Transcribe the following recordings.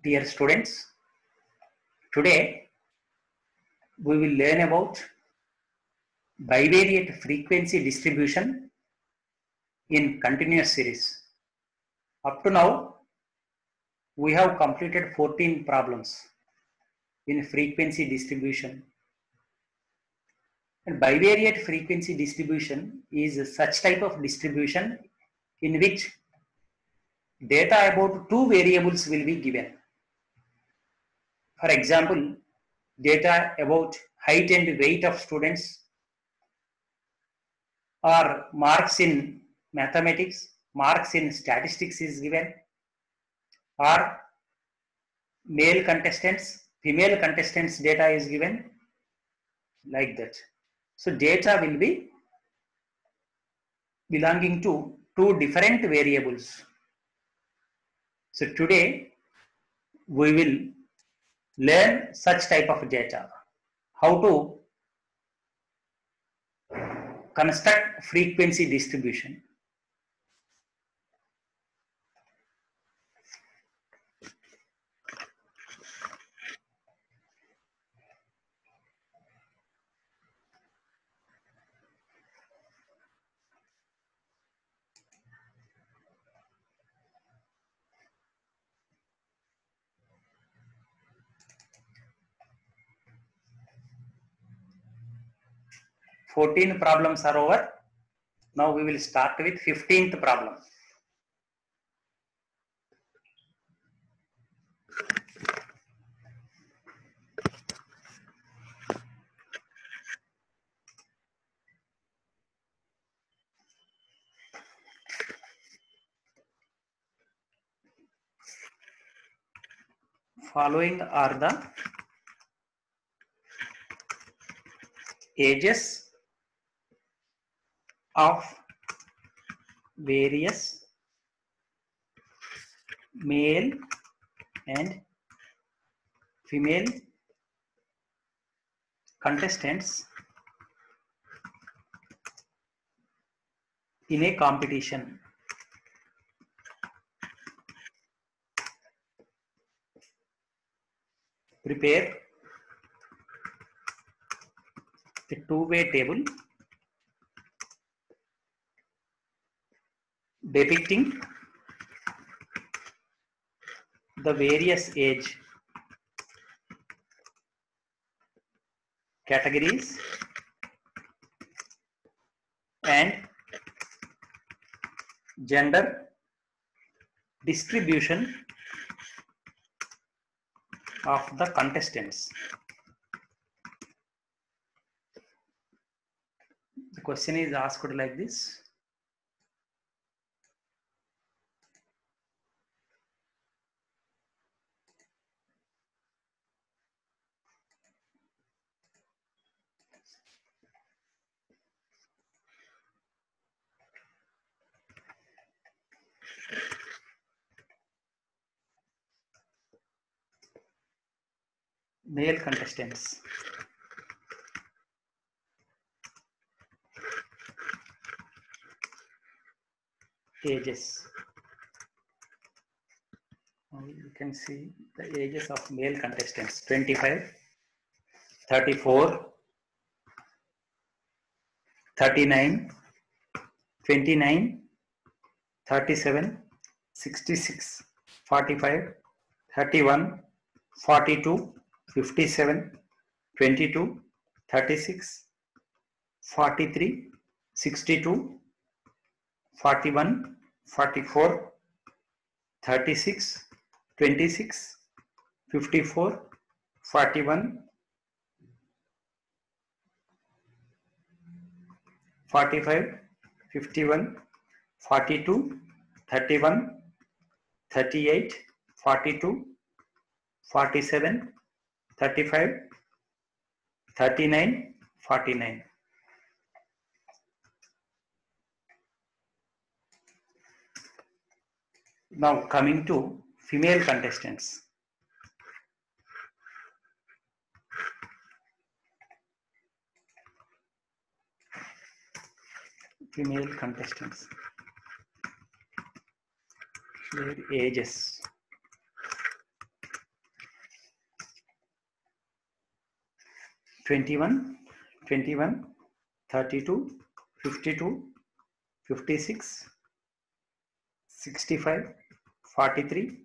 Dear students, today we will learn about bivariate frequency distribution in continuous series. Up to now, we have completed 14 problems in frequency distribution. And bivariate frequency distribution is such type of distribution in which data about two variables will be given. For example, data about height and weight of students, or marks in mathematics, marks in statistics is given, or male contestants, female contestants data is given, like that. So data will be belonging to two different variables. So today we will learn such type of data, how to construct frequency distribution. Fourteen problems are over. Now we will start with 15th problem. Following are the ages of various male and female contestants in a competition. Prepare a two-way table depicting the various age categories and gender distribution of the contestants. The question is asked like this. Male contestants. Ages. You can see the ages of male contestants: 25, 34, 39, 29, 37, 66, 45, 31, 42, 57, 22, 36, 43, 62, 41, 44, 36, 26, 54, 41, 45, 51, 42, 31, 38, 42, 47, 35, 39, 49. Now coming to female contestants. Female contestants. Their ages. 21, 21, 32, 52, 56, 65, 43,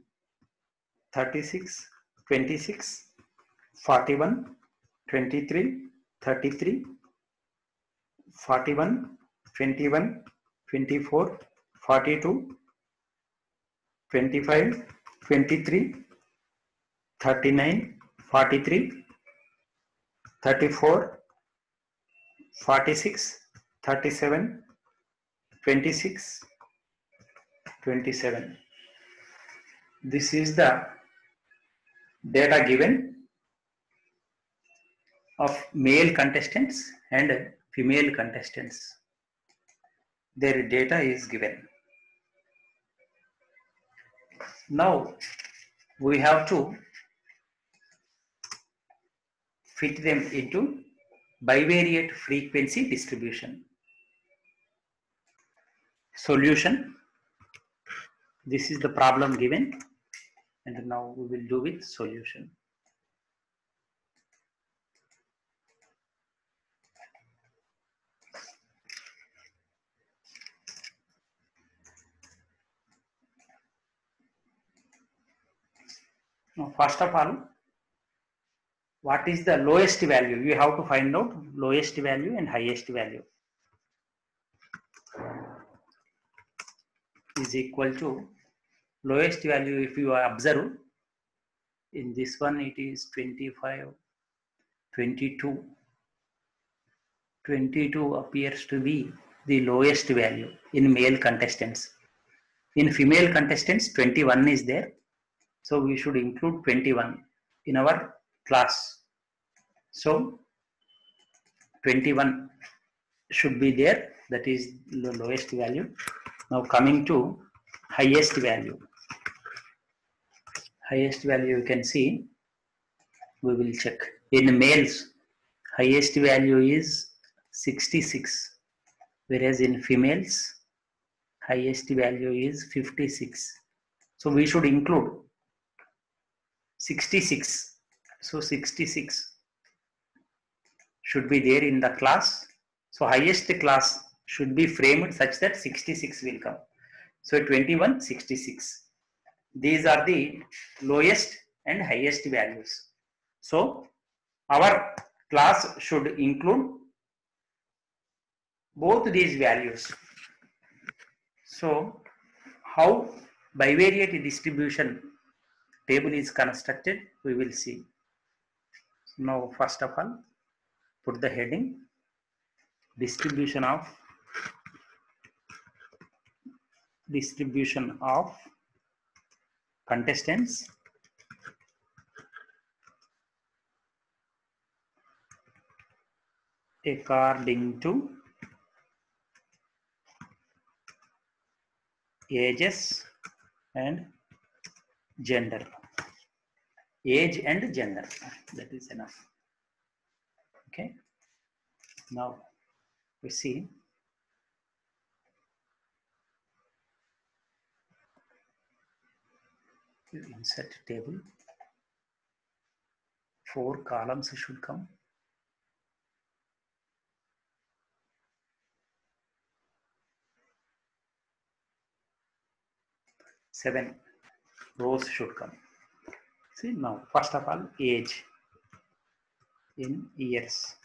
36, 26, 41, 23, 33, 41, 21, 24, 42, 25, 23, 39, 43, 34, 46, 37, 26, 27. This is the data given of male contestants and female contestants. Their data is given. Now we have to fit them into bivariate frequency distribution. Solution. This is the problem given, and now we will do with solution. Now, first of all, what is the lowest value? You have to find out lowest value and highest value. Is equal to lowest value. If you observe in this one, it is 25, 22. 22 appears to be the lowest value in male contestants. In female contestants, 21 is there. So we should include 21 in our class. So 21 should be there. That is the lowest value. Now coming to highest value. Highest value you can see. We will check. In males, highest value is 66. Whereas in females, highest value is 56. So we should include 66. So 66 should be there in the class. So highest class should be framed such that 66 will come. So 21, 66. These are the lowest and highest values. So our class should include both these values. So how bivariate distribution table is constructed, we will see. Now first of all, put the heading distribution of contestants according to ages and gender. Age and gender, that is enough. Okay. Now we see insert table. 4 columns should come. Seven rows should come. See now, first of all, age in years,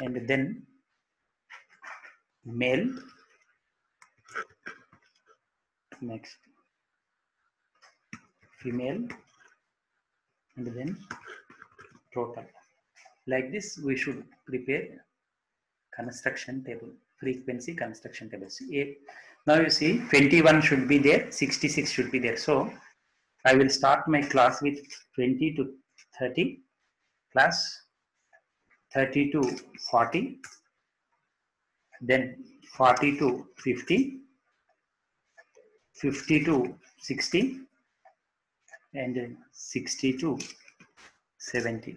and then male, next female, and then total. Like this, we should prepare construction table, frequency construction tables. Now you see 21 should be there, 66 should be there. So I will start my class with 20 to 30, class 30 to 40, then 40 to 50, 50 to 60, and 60 to 70.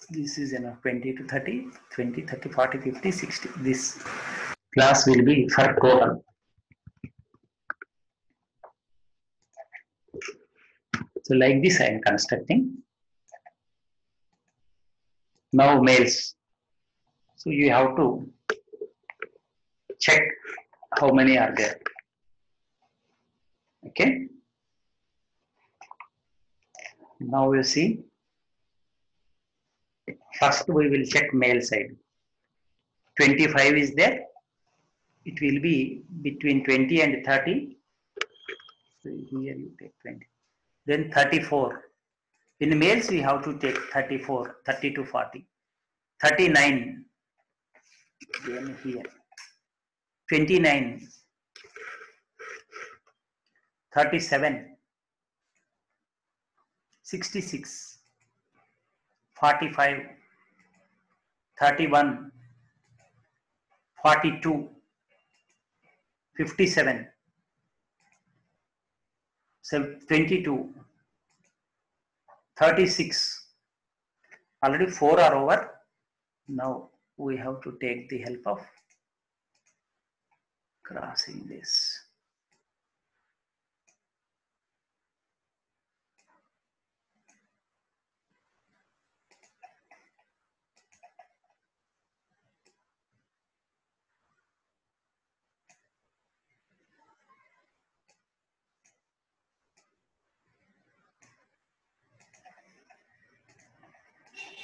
This is enough. 20 to 30, 20, 30, 40, 50, 60. This class will be for total. So like this I am constructing. Now males. So you have to check how many are there. Okay. Now you see. First we will check male side. 25 is there. It will be between 20 and 30. So here you take 20. Then 34. In males we have to take 34, 30 to 40. 39. Then here. 29. 37. 66. 45. 31. 42. 57. 22. 36. Already 4 are over. Now we have to take the help of crossing this.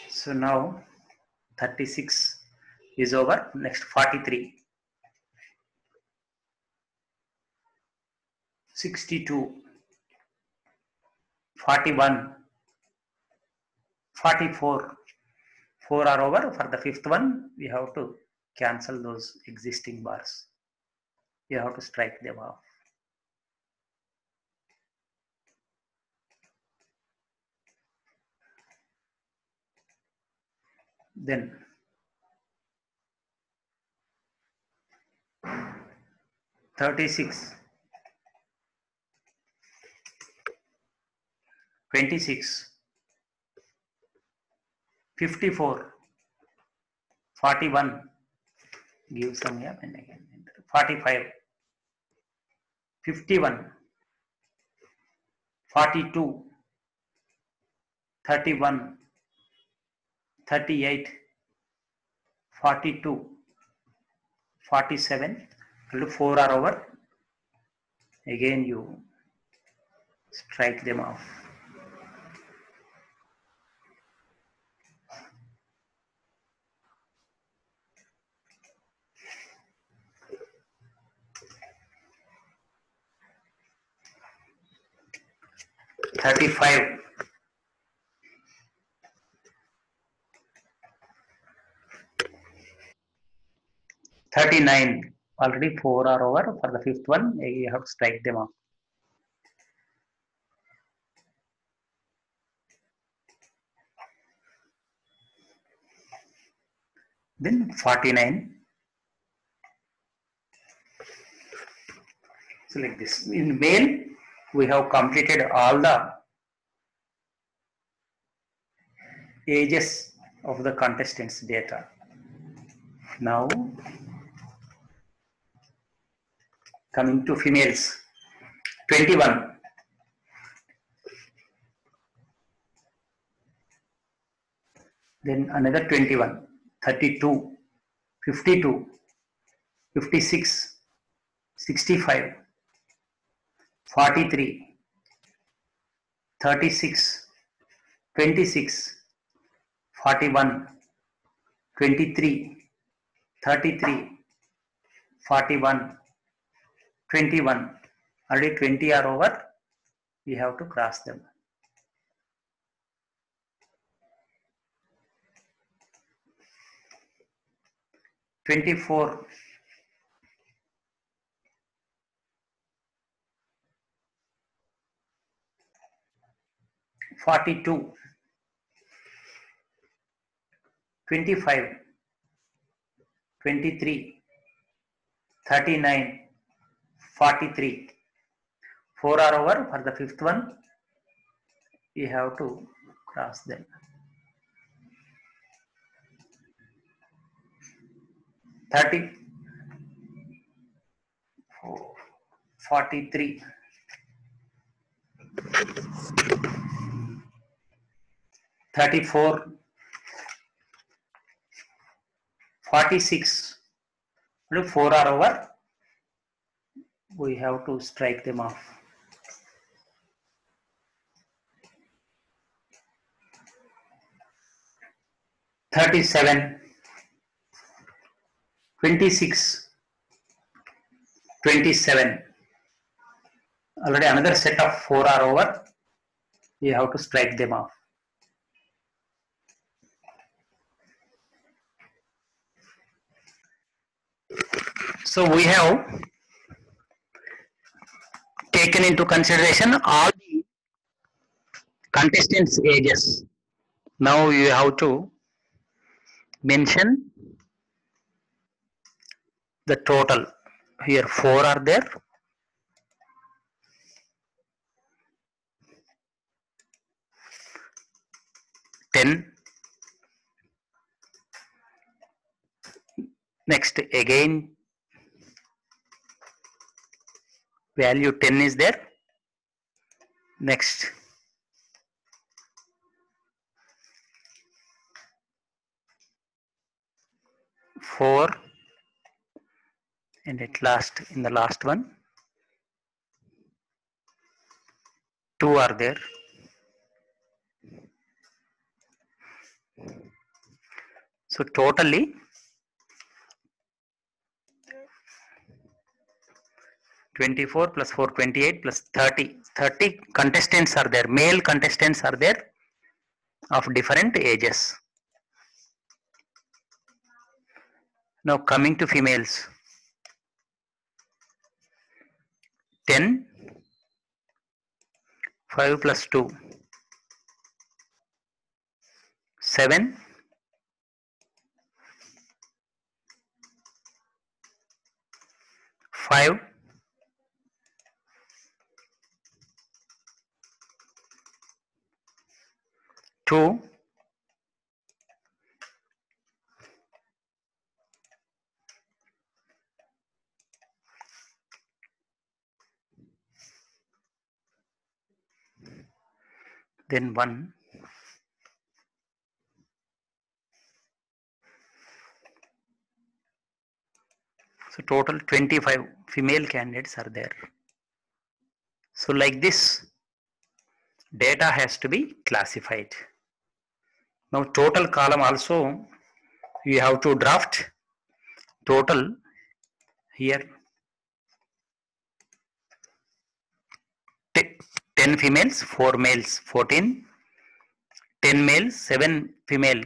So now 36 is over. Next 43. 62. 41. 44. 4 are over. For the fifth one, we have to cancel those existing bars. You have to strike them off. Then 36. 26. 54. 41. Give some here and again. 45. 51. 42. 31. 38. 42. 47. 4 are over. Again you strike them off. $35. 39. Already 4 are over. For the fifth one, you have to strike them off. Then 49. So like this. In male, we have completed all the ages of the contestants' data. Now, coming to females, 21. Then another 21, 32, 52, 56, 65, 43, 36, 26, 41, 23, 33, 41, 21. Already 20 are over. We have to cross them. 24. 42. 25. 23. 39. 43. 4 are over. For the fifth one, we have to cross them. 30. 43. 34. 46. 4 are over. We have to strike them off. $37, 26, 27. Already another set of 4 are over. We have to strike them off. So we have taken into consideration all the contestants' ages. Now you have to mention the total. Here 4 are there. Next again value 10 is there. Next 4, and at last in the last one 2 are there. So totally 24 plus 4, 28 plus 30. 30 contestants are there. Male contestants are there of different ages. Now coming to females. 10, 5 plus 2, 7, 5, 2, 1. So total 25 female candidates are there. So like this, data has to be classified. Now total column also you have to draft total here 10 females, 4 males, 14, 10 males, 7 female.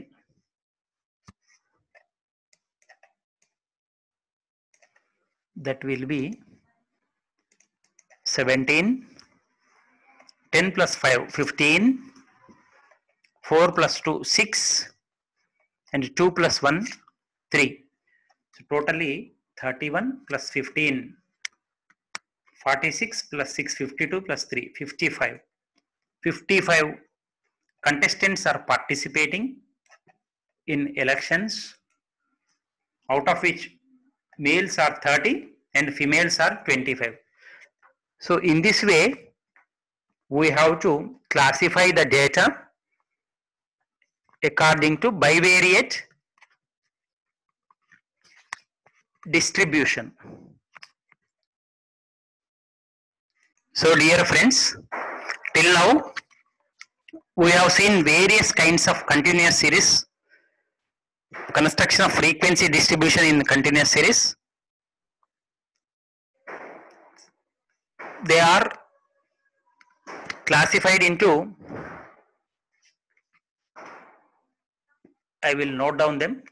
That will be 17, 10 plus 5, 15, 4 plus 2, 6, and 2 plus 1, 3. So totally 31 plus 15, 46 plus 6, 52 plus 3, 55. 55 contestants are participating in elections, out of which males are 30 and females are 25. So in this way, we have to classify the data according to bivariate distribution. So dear friends, till now we have seen various kinds of continuous series, construction of frequency distribution in continuous series. They are classified into, I will note down them.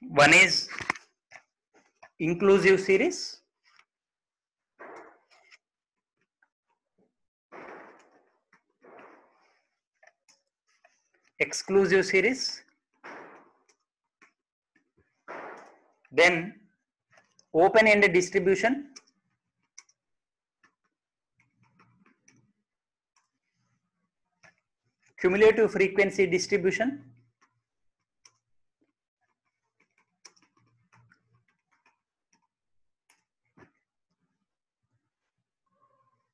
One is inclusive series, exclusive series, then open-ended distribution, cumulative frequency distribution,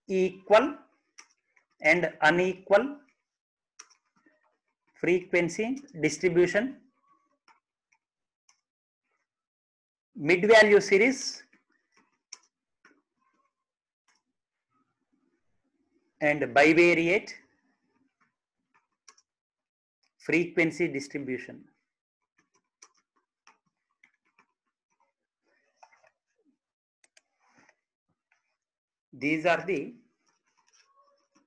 equal and unequal frequency distribution, mid value series and bivariate frequency distribution. These are the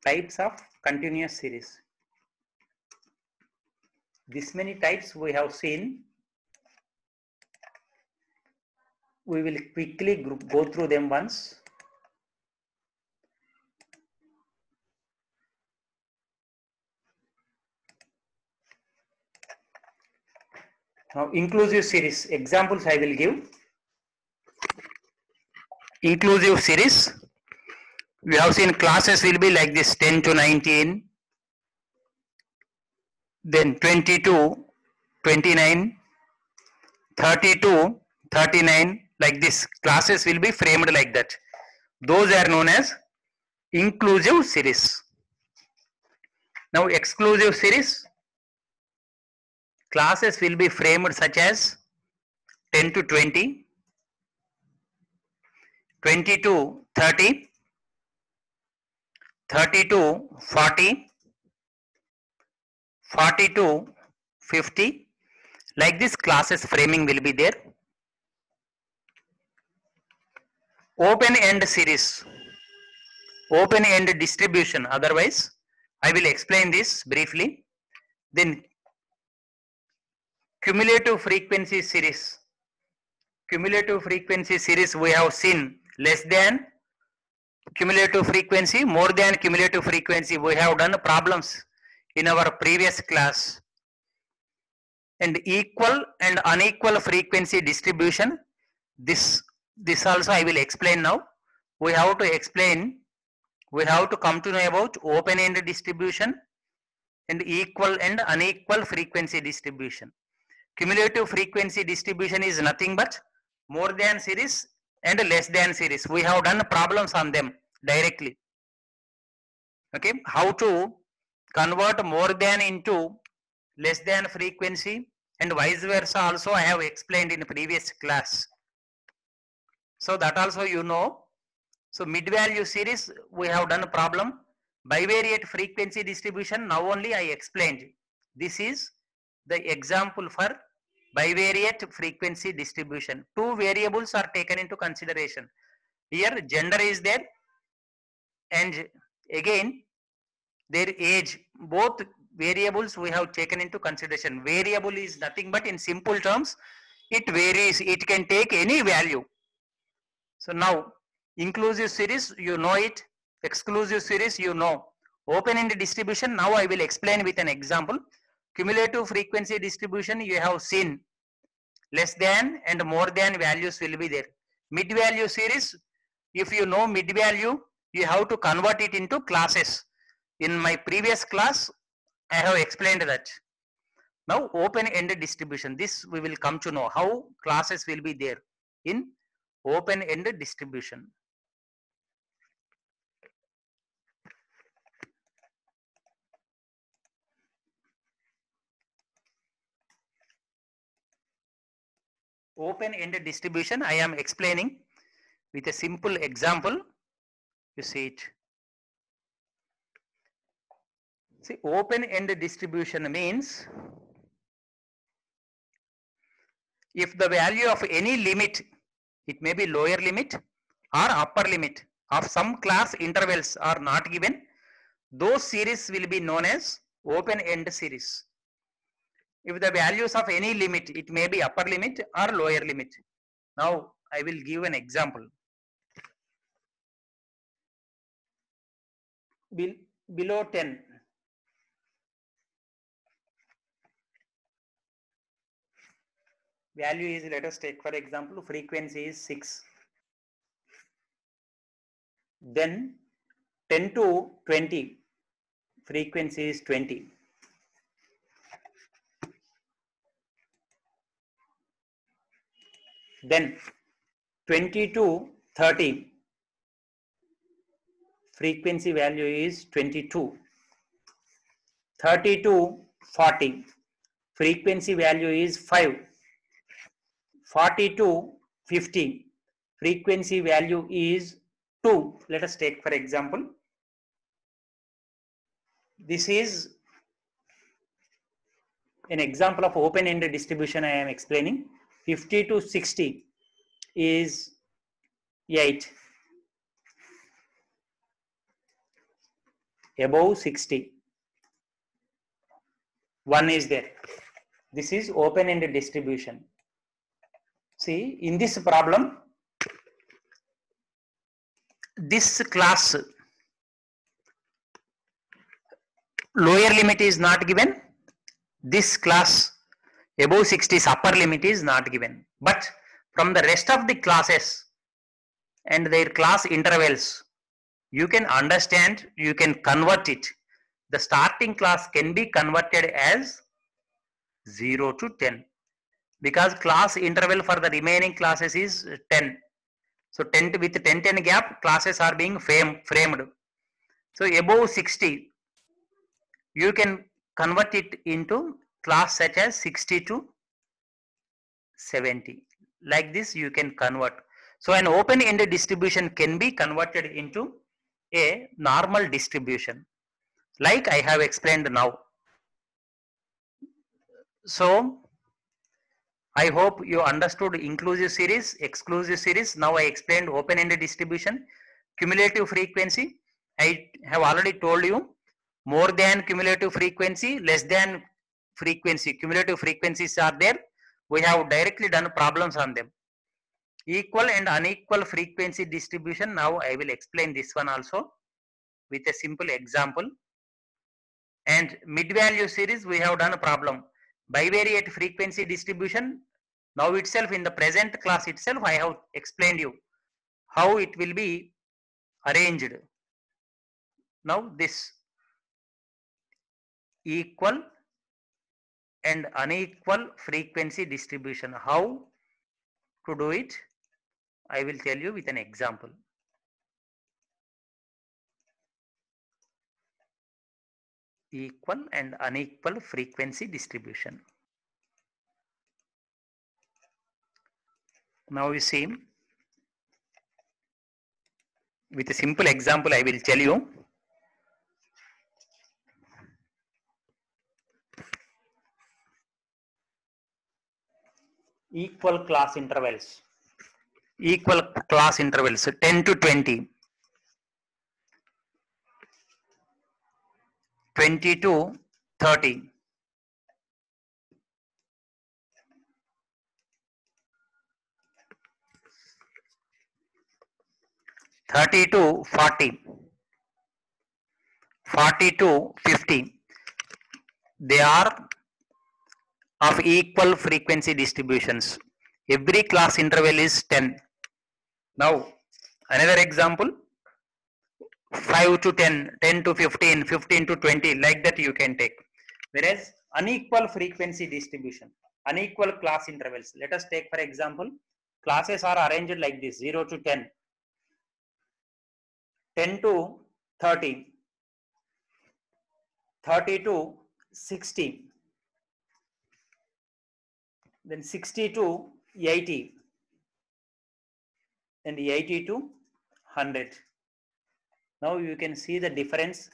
types of continuous series. This many types we have seen. We will quickly go through them once. Now, inclusive series examples I will give. Inclusive series, we have seen classes will be like this 10 to 19, then 22, 29, 32, 39, like this. Classes will be framed like that. Those are known as inclusive series. Now, exclusive series, classes will be framed such as 10 to 20, 20 to 30, 30 to 40, 40 to 50, like this classes framing will be there. Open end series, open end distribution, otherwise I will explain this briefly. Then cumulative frequency series, cumulative frequency series we have seen less than cumulative frequency, more than cumulative frequency. We have done problems in our previous class. And equal and unequal frequency distribution, this also I will explain now. We have to explain, we have to come to know about open end distribution and equal and unequal frequency distribution. Cumulative frequency distribution is nothing but more than series and less than series. We have done problems on them directly. Okay, how to convert more than into less than frequency and vice versa also I have explained in previous class. So that also you know. So mid value series we have done a problem. Bivariate frequency distribution now only I explained. This is the example for bivariate frequency distribution. Two variables are taken into consideration. Here gender is there and again their age, both variables we have taken into consideration. Variable is nothing but in simple terms, it varies, it can take any value. So now inclusive series you know it, exclusive series you know. Open end distribution now I will explain with an example. Cumulative frequency distribution you have seen less than and more than values will be there. Mid value series, if you know mid value, you have to convert it into classes. In my previous class, I have explained that. Now open end distribution, this we will come to know how classes will be there in open end distribution. Open end distribution I am explaining with a simple example. You see it. See, open end distribution means if the value of any limit, it may be lower limit or upper limit of some class intervals are not given, those series will be known as open end series. If the values of any limit, it may be upper limit or lower limit. Now I will give an example. Below 10, value is, let us take for example, frequency is 6. Then 10 to 20, frequency is 20. Then 20 to 30, frequency value is 22. 30 to 40, frequency value is 5. 40 to 50, frequency value is 2. Let us take for example. This is an example of open-ended distribution I am explaining. 50 to 60 is 8. Above 60, 1 is there. This is open-ended distribution. See, in this problem, this class lower limit is not given. This class above 60's upper limit is not given. But from the rest of the classes and their class intervals, you can understand, you can convert it. The starting class can be converted as 0 to 10 because class interval for the remaining classes is 10. So 10 with 10 gap, classes are being framed. So above 60, you can convert it into class such as 60 to 70. Like this you can convert. So an open-ended distribution can be converted into a normal distribution, like I have explained now. So I hope you understood inclusive series, exclusive series. Now I explained open-ended distribution, cumulative frequency. I have already told you more than cumulative frequency, less than frequency. Cumulative frequencies are there. We have directly done problems on them. Equal and unequal frequency distribution. Now I will explain this one also with a simple example. And mid-value series, we have done a problem. Bivariate frequency distribution. Now itself in the present class itself, I have explained you how it will be arranged. Now this equal and unequal frequency distribution, how to do it, I will tell you with an example. Equal and unequal frequency distribution. Now you see, with a simple example I will tell you. Equal class intervals. Equal class intervals 10 to 20. 20 to 30. 30 to 40. 40 to 50. They are of equal frequency distributions. Every class interval is 10. Now another example, 5 to 10, 10 to 15, 15 to 20, like that you can take. Whereas unequal frequency distribution, unequal class intervals. Let us take for example, classes are arranged like this, 0 to 10, 10 to 30, 30 to 60, then 60 to 80, and 80 to 100. Now you can see the difference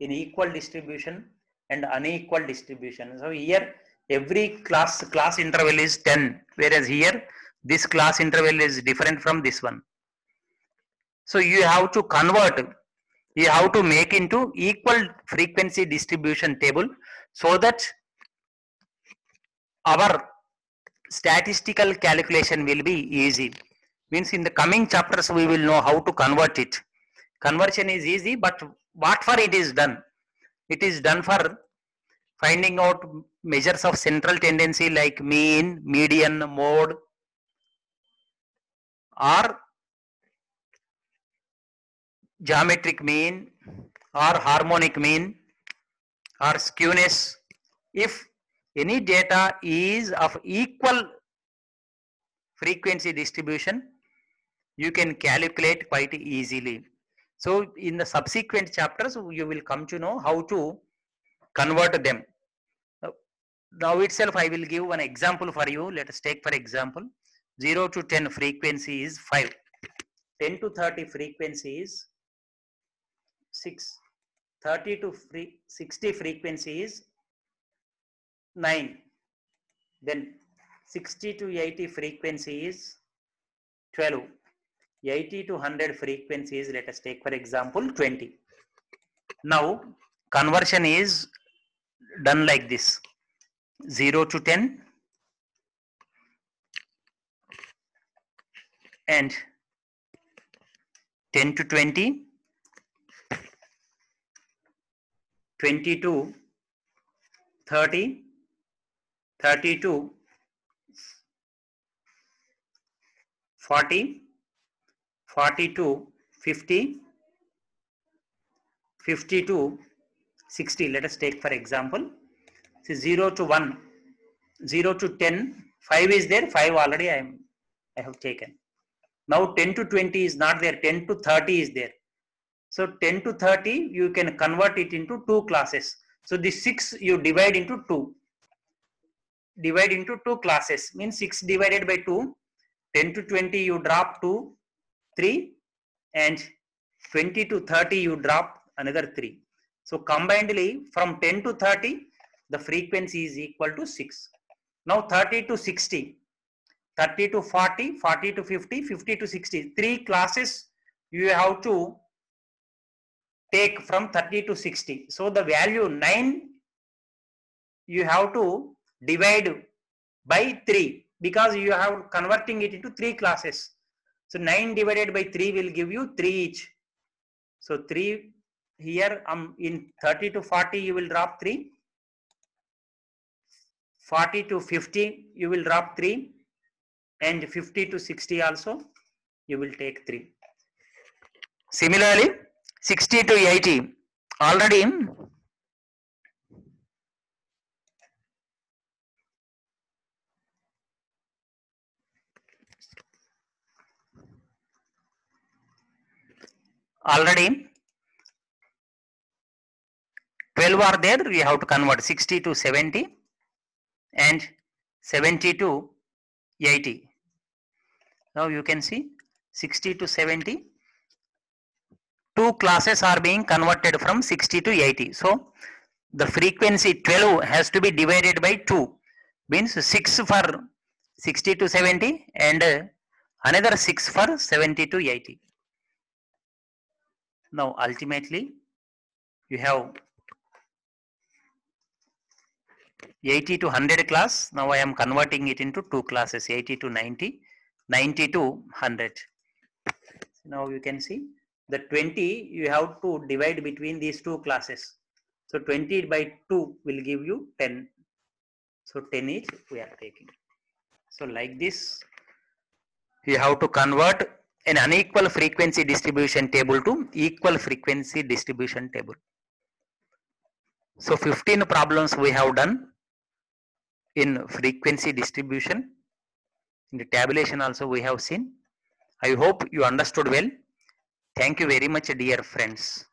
in equal distribution and unequal distribution. So here every class interval is 10, whereas here this class interval is different from this one. So you have to convert, you have to make into equal frequency distribution table so that our statistical calculation will be easy. Means in the coming chapters we will know how to convert it. Conversion is easy, but what for it is done? It is done for finding out measures of central tendency like mean, median, mode, or geometric mean, or harmonic mean, or skewness. If any data is of equal frequency distribution, you can calculate quite easily. So in the subsequent chapters, you will come to know how to convert them. Now itself I will give one example for you. Let us take for example, 0 to 10 frequency is 5. 10 to 30 frequency is 6. 30 to 60 frequency is 9. Then 60 to 80 frequency is 12. 80 to 100 frequencies, let us take for example 20. Now conversion is done like this: 0 to 10 and 10 to 20, 20 to 30, 30 to 40, 40 to 50, 50 to 60. Let us take for example, so 0 to 1, 0 to 10, 5 is there, 5 already I have taken. Now 10 to 20 is not there, 10 to 30 is there. So 10 to 30 you can convert it into two classes. So the 6 you divide into 2. Divide into two classes means 6 divided by 2. 10 to 20 you drop 2, 3, and 20 to 30 you drop another 3. So combinedly from 10 to 30 the frequency is equal to 6. Now 30 to 60, 30 to 40, 40 to 50, 50 to 60. 3 classes you have to take from 30 to 60. So the value 9 you have to divide by 3 because you have converting it into 3 classes. So 9 divided by 3 will give you 3 each. So 3 here in 30 to 40 you will drop 3. 40 to 50 you will drop 3, and 50 to 60 also you will take 3. Similarly 60 to 80 already already 12 are there, we have to convert 60 to 70 and 70 to 80. Now you can see 60 to 70, two classes are being converted from 60 to 80. So the frequency 12 has to be divided by 2, means 6 for 60 to 70 and another 6 for 70 to 80. Now ultimately you have 80 to 100 class. Now I am converting it into two classes, 80 to 90, 90 to 100. Now you can see the 20 you have to divide between these two classes. So 20 by 2 will give you 10. So 10 each we are taking. So like this you have to convert an unequal frequency distribution table to equal frequency distribution table. So 15 problems we have done in frequency distribution. In the tabulation also we have seen. I hope you understood well. Thank you very much, dear friends.